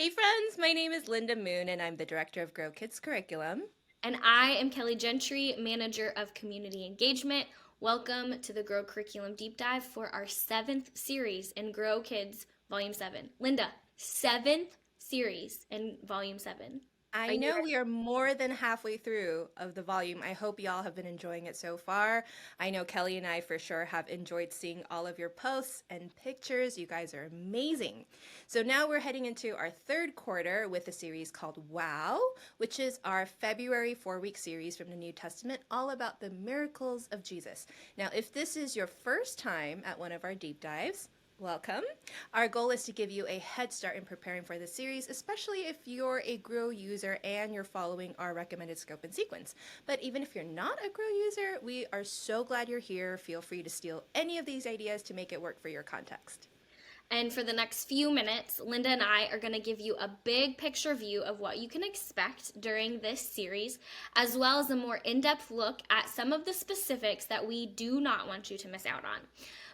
Hey friends, my name is Linda Moon and I'm the director of Grow Kids Curriculum. And I am Kelly Gentry, Manager of Community Engagement. Welcome to the Grow Curriculum Deep Dive for our seventh series in Grow Kids Volume 7. Linda, seventh series in Volume 7. Are I you know we are more than halfway through of the volume. I hope y'all have been enjoying it so far. I know Kelly and I for sure have enjoyed seeing all of your posts and pictures. You guys are amazing. So now we're heading into our third quarter with a series called Wow, which is our February 4-week series from the New Testament, all about the miracles of Jesus. Now, if this is your first time at one of our deep dives, welcome. Our goal is to give you a head start in preparing for this series, especially if you're a Grow user and you're following our recommended scope and sequence. But even if you're not a Grow user, we are so glad you're here. Feel free to steal any of these ideas to make it work for your context. And for the next few minutes, Linda and I are going to give you a big picture view of what you can expect during this series, as well as a more in depth look at some of the specifics that we do not want you to miss out on.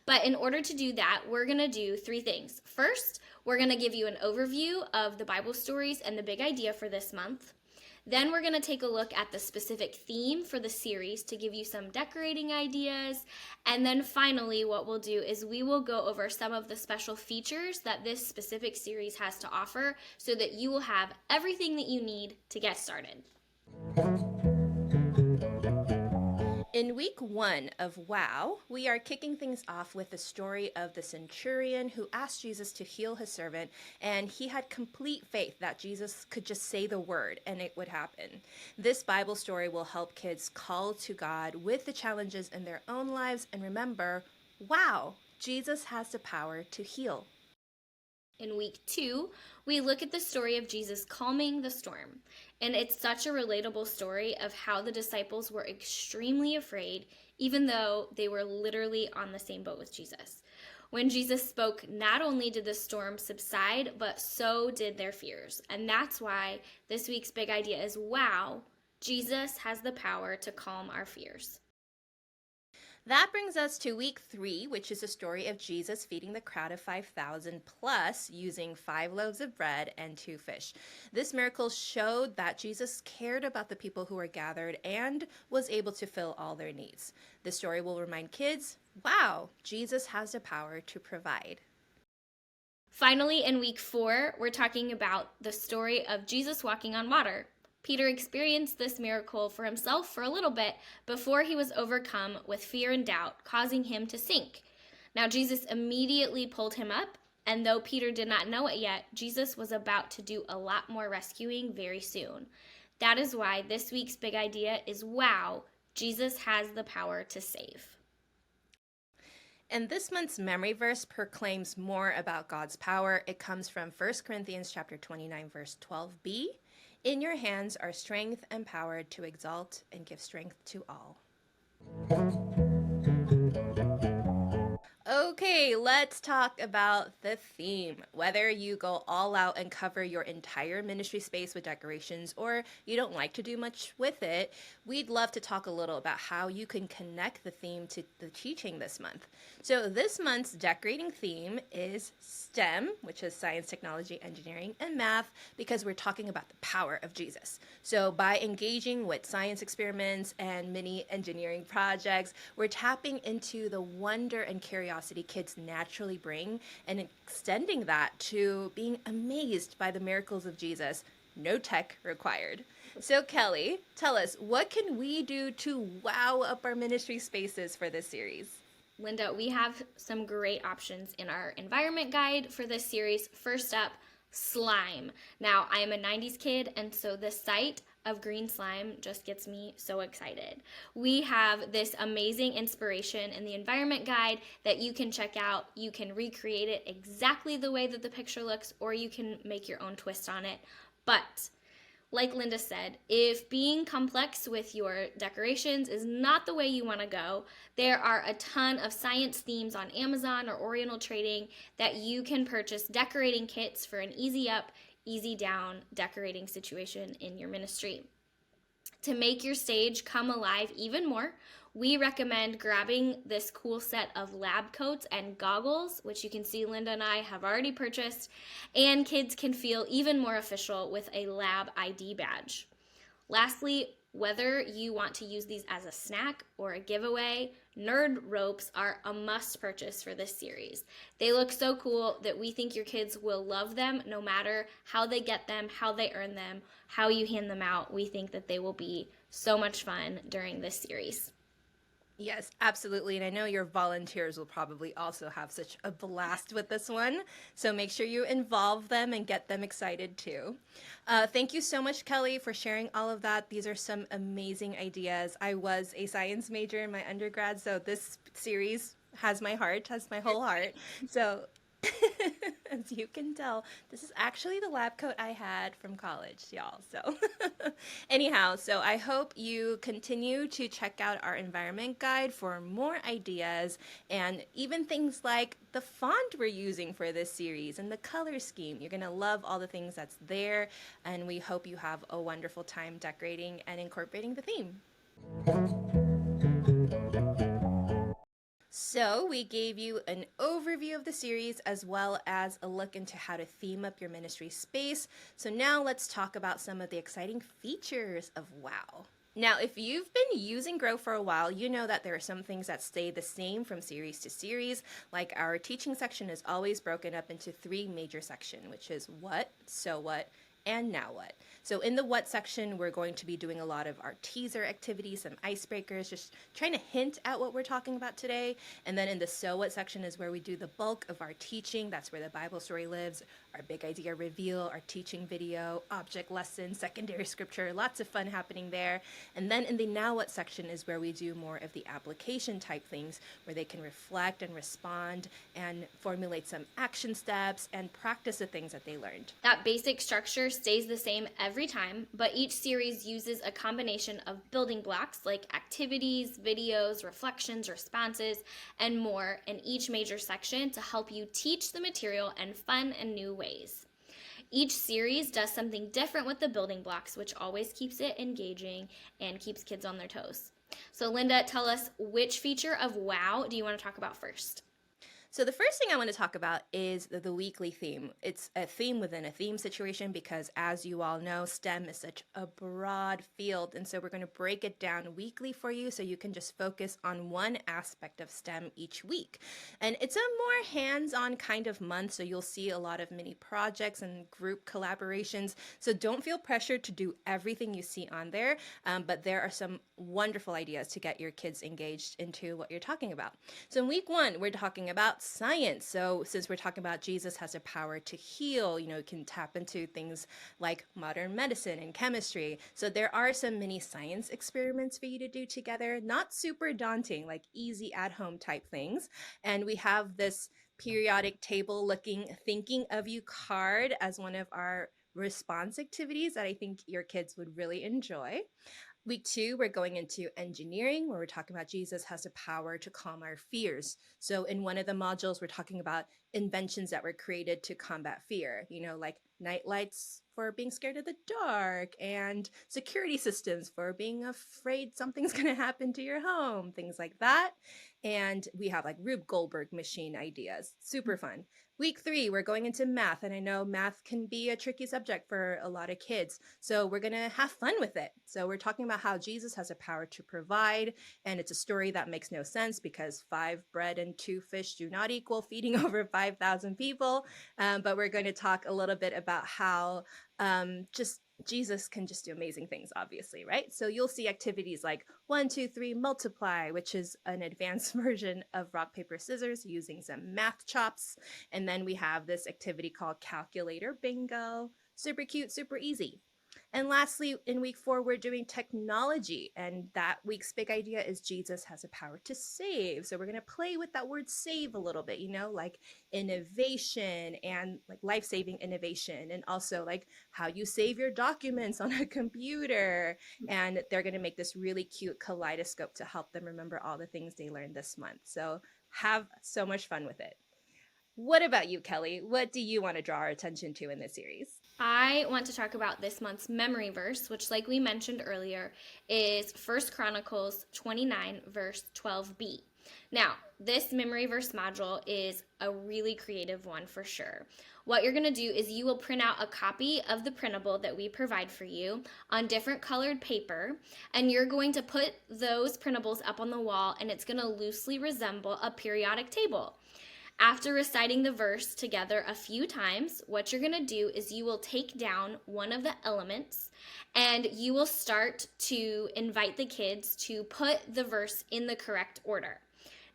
But in order to do that, we're going to do three things. First, we're going to give you an overview of the Bible stories and the big idea for this month. Then we're going to take a look at the specific theme for the series to give you some decorating ideas. And then finally, what we'll do is we will go over some of the special features that this specific series has to offer so that you will have everything that you need to get started. In week 1 of Wow, we are kicking things off with the story of the centurion who asked Jesus to heal his servant, and he had complete faith that Jesus could just say the word and it would happen. This Bible story will help kids call to God with the challenges in their own lives and remember, wow, Jesus has the power to heal. In week 2, we look at the story of Jesus calming the storm. And it's such a relatable story of how the disciples were extremely afraid, even though they were literally on the same boat with Jesus. When Jesus spoke, not only did the storm subside, but so did their fears. And that's why this week's big idea is wow, Jesus has the power to calm our fears. That brings us to week 3, which is a story of Jesus feeding the crowd of 5,000 plus using 5 loaves of bread and 2 fish. This miracle showed that Jesus cared about the people who were gathered and was able to fill all their needs. The story will remind kids, wow, Jesus has the power to provide. Finally, in week 4, we're talking about the story of Jesus walking on water. Peter experienced this miracle for himself for a little bit before he was overcome with fear and doubt, causing him to sink. Now, Jesus immediately pulled him up, and though Peter did not know it yet, Jesus was about to do a lot more rescuing very soon. That is why this week's big idea is wow, Jesus has the power to save. And this month's memory verse proclaims more about God's power. It comes from 1 Corinthians chapter 29 verse 12b. In your hands are strength and power to exalt and give strength to all. Okay, let's talk about the theme. Whether you go all out and cover your entire ministry space with decorations or you don't like to do much with it, we'd love to talk a little about how you can connect the theme to the teaching this month. So this month's decorating theme is STEM, which is science, technology, engineering, and math, because we're talking about the power of Jesus. So by engaging with science experiments and mini engineering projects, we're tapping into the wonder and curiosity kids naturally bring and extending that to being amazed by the miracles of Jesus. No tech required. So Kelly, tell us, what can we do to wow up our ministry spaces for this series? Linda, we have some great options in our environment guide for this series. First up, slime. Now, I am a 90s kid, and so the sight of green slime just gets me so excited. We have this amazing inspiration in the environment guide that you can check out. You can recreate it exactly the way that the picture looks, or you can make your own twist on it. But like Linda said, if being complex with your decorations is not the way you want to go, there are a ton of science themes on Amazon or Oriental Trading that you can purchase decorating kits for an easy up, easy down decorating situation in your ministry. To make your stage come alive even more, we recommend grabbing this cool set of lab coats and goggles, which you can see Linda and I have already purchased, and kids can feel even more official with a lab ID badge. Lastly, whether you want to use these as a snack or a giveaway, nerd ropes are a must purchase for this series. They look so cool that we think your kids will love them no matter how they get them, how they earn them, how you hand them out. We think that they will be so much fun during this series. Yes, absolutely. And I know your volunteers will probably also have such a blast with this one. So make sure you involve them and get them excited too. Thank you so much, Kelly, for sharing all of that. These are some amazing ideas. I was a science major in my undergrad, so this series has my heart, has my whole heart. So as you can tell, this is actually the lab coat I had from college, y'all. So, anyhow, so I hope you continue to check out our environment guide for more ideas and even things like the font we're using for this series and the color scheme. You're going to love all the things that's there, and we hope you have a wonderful time decorating and incorporating the theme. So, we gave you an overview of the series as well as a look into how to theme up your ministry space. So, now let's talk about some of the exciting features of WOW. Now, if you've been using Grow for a while, you know that there are some things that stay the same from series to series. Like our teaching section is always broken up into three major sections, which is what, so what, and now what. So in the what section, we're going to be doing a lot of our teaser activities, some icebreakers, just trying to hint at what we're talking about today. And then in the so what section is where we do the bulk of our teaching. That's where the Bible story lives, our big idea reveal, our teaching video, object lesson, secondary scripture, lots of fun happening there. And then in the now what section is where we do more of the application type things, where they can reflect and respond and formulate some action steps and practice the things that they learned. That basic structure stays the same every time, but each series uses a combination of building blocks like activities, videos, reflections, responses, and more in each major section to help you teach the material in fun and new ways. Each series does something different with the building blocks, which always keeps it engaging and keeps kids on their toes. So, Linda, tell us, which feature of WOW do you want to talk about first? So the first thing I want to talk about is the weekly theme. It's a theme within a theme situation because, as you all know, STEM is such a broad field. And so we're going to break it down weekly for you so you can just focus on one aspect of STEM each week. And it's a more hands-on kind of month, so you'll see a lot of mini projects and group collaborations. So don't feel pressured to do everything you see on there, but there are some wonderful ideas to get your kids engaged into what you're talking about. So in week one, we're talking about science. So since we're talking about Jesus has a power to heal, you can tap into things like modern medicine and chemistry. So there are some mini science experiments for you to do together, not super daunting, like easy at home type things. And we have this periodic table looking thinking of you card as one of our response activities that I think your kids would really enjoy. Week two, we're going into engineering, where we're talking about Jesus has the power to calm our fears. So in one of the modules, we're talking about inventions that were created to combat fear, like night lights for being scared of the dark and security systems for being afraid something's going to happen to your home, things like that. And we have like Rube Goldberg machine ideas. Super fun. Week three, we're going into math, and I know math can be a tricky subject for a lot of kids. So we're going to have fun with it. So we're talking about how Jesus has a power to provide, and it's a story that makes no sense because 5 bread and 2 fish do not equal feeding over 5,000 people. But we're going to talk a little bit about how just Jesus can just do amazing things, obviously, right? So you'll see activities like 1, 2, 3, multiply, which is an advanced version of rock, paper, scissors using some math chops. And then we have this activity called calculator bingo. Super cute, super easy. And lastly, in week 4, we're doing technology. And that week's big idea is Jesus has a power to save. So we're going to play with that word save a little bit, like innovation and like life-saving innovation. And also like how you save your documents on a computer. And they're going to make this really cute kaleidoscope to help them remember all the things they learned this month. So have so much fun with it. What about you, Kelly? What do you want to draw our attention to in this series? I want to talk about this month's memory verse, which, like we mentioned earlier, is First Chronicles 29, verse 12b. Now, this memory verse module is a really creative one for sure. What you're going to do is you will print out a copy of the printable that we provide for you on different colored paper, and you're going to put those printables up on the wall, and it's going to loosely resemble a periodic table. After reciting the verse together a few times, what you're going to do is you will take down one of the elements and you will start to invite the kids to put the verse in the correct order.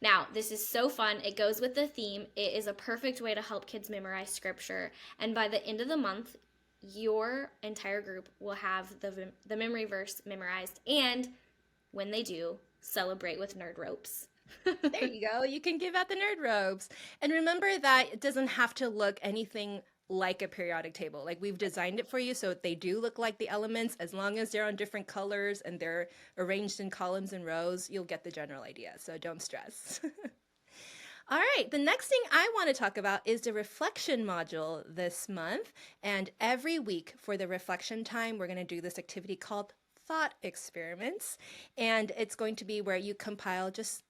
Now, this is so fun. It goes with the theme. It is a perfect way to help kids memorize scripture. And by the end of the month, your entire group will have the memory verse memorized. And when they do, celebrate with nerd ropes. There you go. You can give out the nerd robes. And remember that it doesn't have to look anything like a periodic table. Like we've designed it for you so they do look like the elements. As long as they're on different colors and they're arranged in columns and rows, you'll get the general idea. So don't stress. All right, the next thing I want to talk about is the reflection module this month. And every week for the reflection time, we're going to do this activity called thought experiments. And it's going to be where you compile just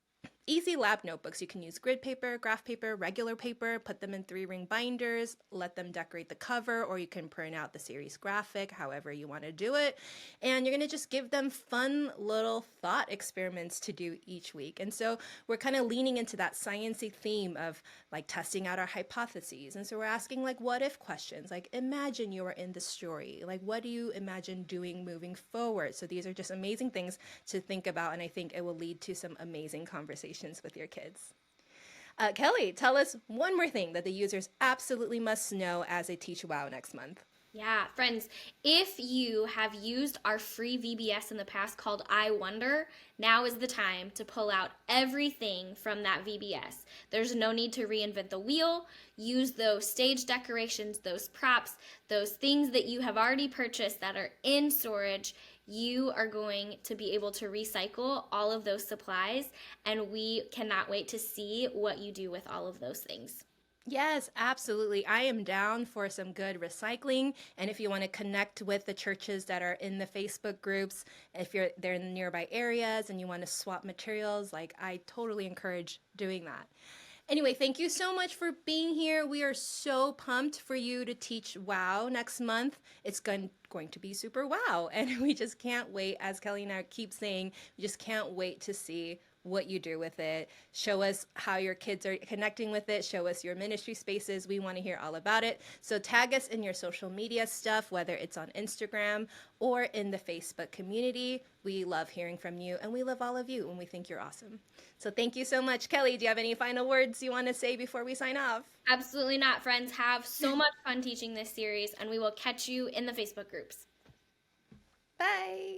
easy lab notebooks. You can use grid paper, graph paper, regular paper, put them in 3-ring binders, let them decorate the cover, or you can print out the series graphic, however you want to do it. And you're going to just give them fun little thought experiments to do each week. And so we're kind of leaning into that sciencey theme of like testing out our hypotheses. And so we're asking like what if questions, like imagine you are in the story. Like what do you imagine doing moving forward? So these are just amazing things to think about, and I think it will lead to some amazing conversations with your kids. Kelly, tell us one more thing that the users absolutely must know as they teach WOW next month. Yeah, friends, if you have used our free VBS in the past called I Wonder, now is the time to pull out everything from that VBS. There's no need to reinvent the wheel. Use those stage decorations, those props, those things that you have already purchased that are in storage. You are going to be able to recycle all of those supplies, and we cannot wait to see what you do with all of those things. Yes, absolutely. I am down for some good recycling. And if you want to connect with the churches that are in the Facebook groups, if they're in the nearby areas and you want to swap materials, like I totally encourage doing that. Anyway, thank you so much for being here. We are so pumped for you to teach WOW next month. It's going to be super wow. And we just can't wait, as Kelly and I keep saying, we just can't wait to see what you do with it. Show us how your kids are connecting with it. Show us your ministry spaces. We want to hear all about it. So tag us in your social media stuff, whether it's on Instagram or in the Facebook community. We love hearing from you, and we love all of you, and we think you're awesome. So thank you so much. Kelly, do you have any final words you want to say before we sign off? Absolutely not, friends. Have so much fun teaching this series, and we will catch you in the Facebook groups. Bye.